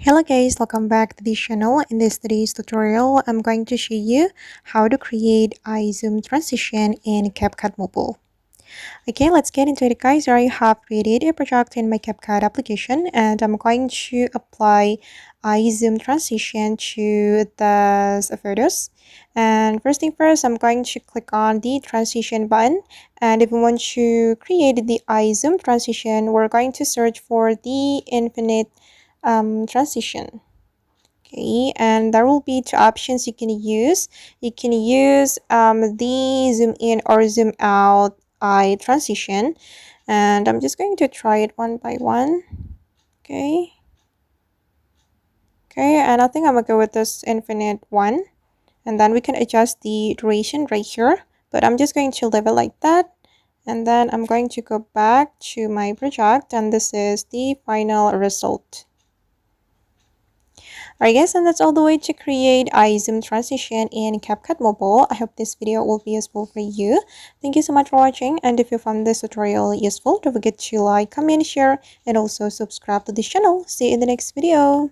Hello guys, welcome back to the channel. In this today's tutorial, I'm going to show you how to create a zoom transition in CapCut Mobile. Okay, let's get into it guys. I have created a project in my CapCut application and I'm going to apply a zoom transition to the photos. And first thing first, I'm going to click on the transition button. And if we want to create the zoom transition, we're going to search for the infinite transition. Okay, and there will be two options you can use. You can use the zoom in or zoom out eye transition, and I'm just going to try it one by one. Okay, and I think I'm gonna go with this infinite one, and then we can adjust the duration right here, but I'm just going to leave it like that. And then I'm going to go back to my project, and this is the final result. Alright guys, and that's all the way to create a zoom transition in CapCut Mobile. I hope this video will be useful for you. Thank you so much for watching, and if you found this tutorial useful, don't forget to like, comment, share, and also subscribe to this channel. See you in the next video.